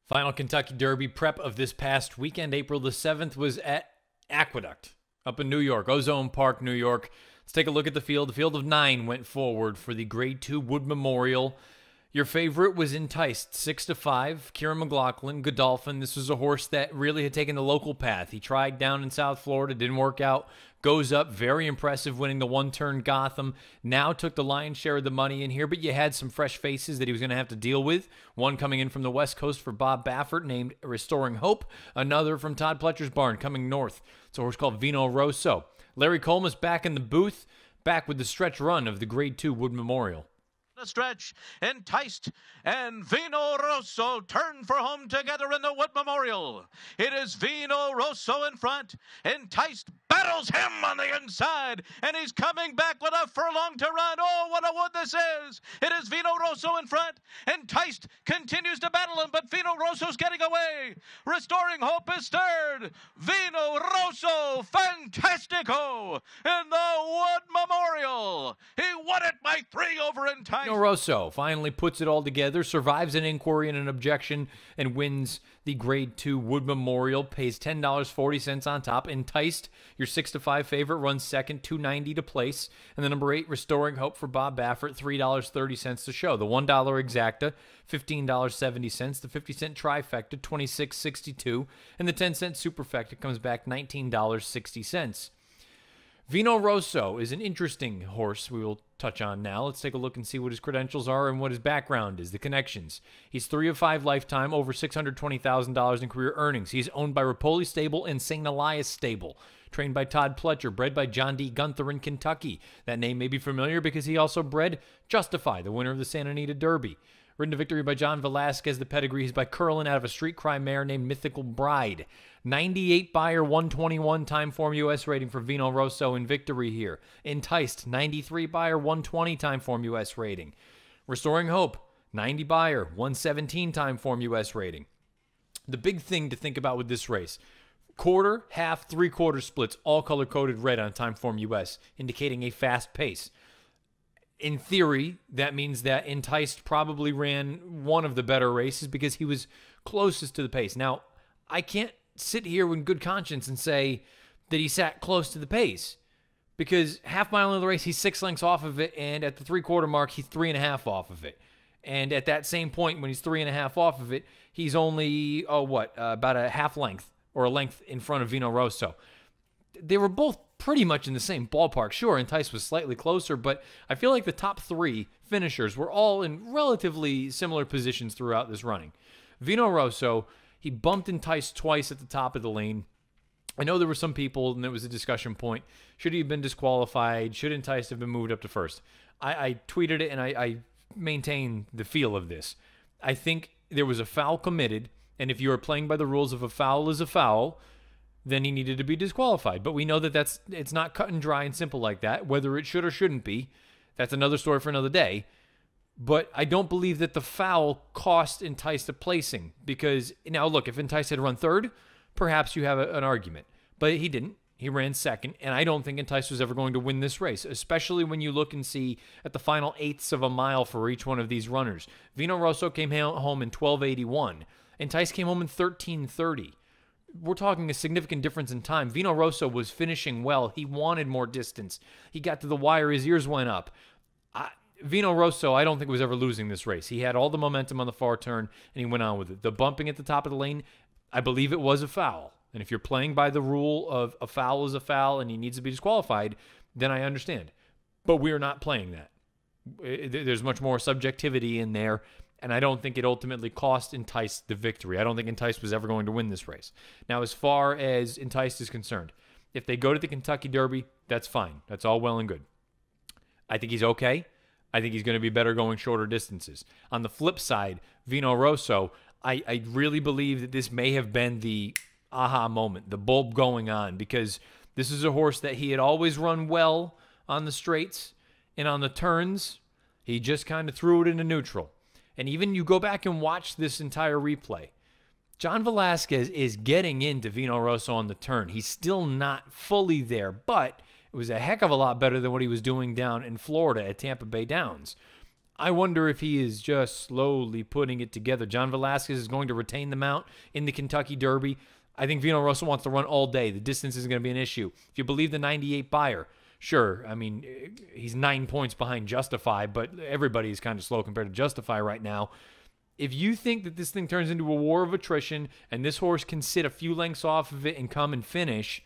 Final Kentucky Derby prep of this past weekend, April the 7th, was at Aqueduct up in New York, Ozone Park, New York. Let's take a look at the field. The field of 9 went forward for the Grade 2 Wood Memorial. Your favorite was Enticed, 6-5. Kieran McLaughlin, Godolphin. This was a horse that really had taken the local path. He tried down in South Florida, didn't work out. Goes up, very impressive, winning the one-turn Gotham. Now took the lion's share of the money in here, but you had some fresh faces that he was going to have to deal with. One coming in from the West Coast for Bob Baffert, named Restoring Hope. Another from Todd Pletcher's barn coming north. It's a horse called Vino Rosso. Larry Coleman's back in the booth, back with the stretch run of the Grade 2 Wood Memorial. The stretch, Enticed, and Vino Rosso turn for home together in the Wood Memorial. It is Vino Rosso in front. Enticed battles him on the inside, and he's coming back with a furlong to run. Oh, what a wood this is. It is Vino Rosso in front. Enticed continues to battle him, but Vino Rosso's getting away. Restoring Hope is third. Vino Rosso, fantastico, in the Wood Memorial. He won it by 3 over Enticed. Vino Rosso finally puts it all together, survives an inquiry and an objection, and wins the Grade 2 Wood Memorial, pays $10.40 on top. Enticed, your 6-5 favorite, runs second, $2.90 to place. And the number 8, Restoring Hope for Bob Baffert, $3.30 to show. The $1 exacta, $15.70. The 50-cent trifecta, $26.62. And the 10-cent superfecta comes back $19.60. Vino Rosso is an interesting horse we will touch on now. Let's take a look and see what his credentials are and what his background is, the connections. He's 3 of 5 lifetime, over $620,000 in career earnings. He's owned by Rapoli Stable and St. Elias Stable, trained by Todd Pletcher, bred by John D. Gunther in Kentucky. That name may be familiar because he also bred Justify, the winner of the Santa Anita Derby. Ridden to victory by John Velasquez. The pedigree is by Curlin out of a street cry mare named Mythical Bride. 98 Beyer, 121 time form U.S. rating for Vino Rosso in victory here. Enticed, 93 Beyer, 120 time form U.S. rating. Restoring Hope, 90 Beyer, 117 time form U.S. rating. The big thing to think about with this race, quarter, half, three-quarter splits, all color-coded red on time form U.S., indicating a fast pace. In theory, that means that Enticed probably ran one of the better races because he was closest to the pace. Now, I can't sit here with good conscience and say that he sat close to the pace because half mile into the race, he's 6 lengths off of it, and at the three-quarter mark, he's 3.5 off of it. And at that same point, when he's 3.5 off of it, he's only, about a half length or a length in front of Vino Rosso. They were both pretty much in the same ballpark. Sure, Enticed was slightly closer, but I feel like the top 3 finishers were all in relatively similar positions throughout this running. Vino Rosso, he bumped Enticed twice at the top of the lane. I know there were some people, and it was a discussion point, should he have been disqualified? Should Enticed have been moved up to first? I tweeted it, and I maintain the feel of this. I think there was a foul committed, and if you are playing by the rules of a foul is a foul, then he needed to be disqualified. But we know that it's not cut and dry and simple like that. Whether it should or shouldn't be, that's another story for another day. But I don't believe that the foul cost Enticed a placing because, now look, if Enticed had run third, perhaps you have an argument. But he didn't. He ran second, and I don't think Enticed was ever going to win this race, especially when you look and see at the final eighths of a mile for each one of these runners. Vino Rosso came home in 12:81. Enticed came home in 13:30. We're talking a significant difference in time. Vino Rosso was finishing well. He wanted more distance. He got to the wire. His ears went up. Vino Rosso, I don't think was ever losing this race. He had all the momentum on the far turn, and he went on with it. The bumping at the top of the lane, I believe it was a foul. And if you're playing by the rule of a foul is a foul and he needs to be disqualified, then I understand. But we're not playing that. There's much more subjectivity in there. And I don't think it ultimately cost Enticed the victory. I don't think Enticed was ever going to win this race. Now, as far as Enticed is concerned, if they go to the Kentucky Derby, that's fine. That's all well and good. I think he's okay. I think he's going to be better going shorter distances. On the flip side, Vino Rosso, I really believe that this may have been the aha moment, the bulb going on, because this is a horse that he had always run well on the straights, and on the turns, he just kind of threw it into neutral. And even you go back and watch this entire replay, John Velasquez is getting into Vino Rosso on the turn. He's still not fully there, but it was a heck of a lot better than what he was doing down in Florida at Tampa Bay Downs. I wonder if he is just slowly putting it together. John Velasquez is going to retain the mount in the Kentucky Derby. I think Vino Rosso wants to run all day. The distance isn't going to be an issue. If you believe the 98 buyer, sure. I mean, he's 9 points behind Justify, but everybody's kind of slow compared to Justify right now. If you think that this thing turns into a war of attrition and this horse can sit a few lengths off of it and come and finish,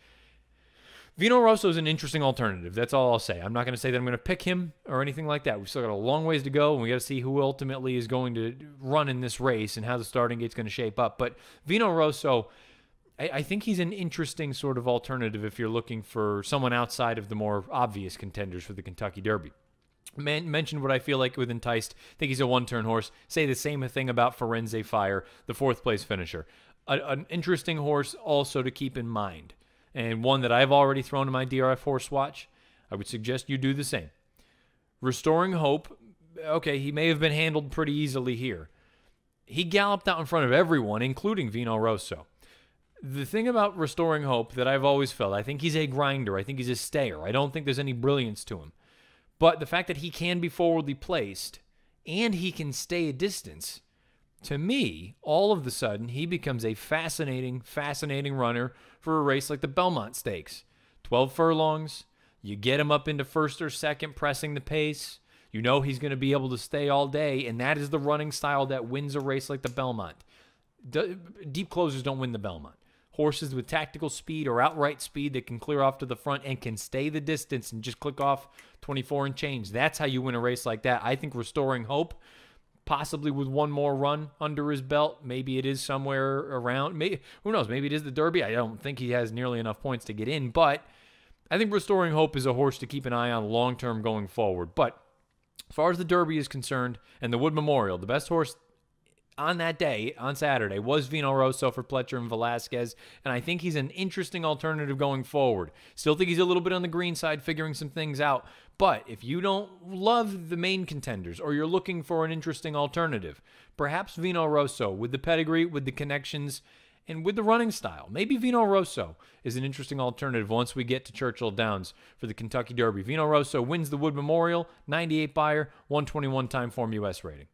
Vino Rosso is an interesting alternative. That's all I'll say. I'm not going to say that I'm going to pick him or anything like that. We've still got a long ways to go, and we got to see who ultimately is going to run in this race and how the starting gate's going to shape up. But Vino Rosso, I think he's an interesting sort of alternative if you're looking for someone outside of the more obvious contenders for the Kentucky Derby. Mentioned what I feel like with Enticed. I think he's a one-turn horse. Say the same thing about Firenze Fire, the fourth-place finisher. An interesting horse also to keep in mind, and one that I've already thrown in my DRF horse watch. I would suggest you do the same. Restoring Hope, okay, he may have been handled pretty easily here. He galloped out in front of everyone, including Vino Rosso. The thing about Restoring Hope that I've always felt, I think he's a grinder. I think he's a stayer. I don't think there's any brilliance to him. But the fact that he can be forwardly placed and he can stay a distance, to me, all of a sudden, he becomes a fascinating, fascinating runner for a race like the Belmont Stakes. 12 furlongs, you get him up into first or second, pressing the pace. You know he's going to be able to stay all day, and that is the running style that wins a race like the Belmont. Deep closers don't win the Belmont. Horses with tactical speed or outright speed that can clear off to the front and can stay the distance and just click off 24 and change. That's how you win a race like that. I think Restoring Hope, possibly with one more run under his belt, maybe it is somewhere around. Maybe, who knows? Maybe it is the Derby. I don't think he has nearly enough points to get in, but I think Restoring Hope is a horse to keep an eye on long-term going forward. But as far as the Derby is concerned and the Wood Memorial, the best horse on that day, on Saturday, was Vino Rosso for Pletcher and Velasquez, and I think he's an interesting alternative going forward. Still think he's a little bit on the green side, figuring some things out, but if you don't love the main contenders or you're looking for an interesting alternative, perhaps Vino Rosso, with the pedigree, with the connections, and with the running style. Maybe Vino Rosso is an interesting alternative once we get to Churchill Downs for the Kentucky Derby. Vino Rosso wins the Wood Memorial, 98 buyer, 121 time form U.S. rating.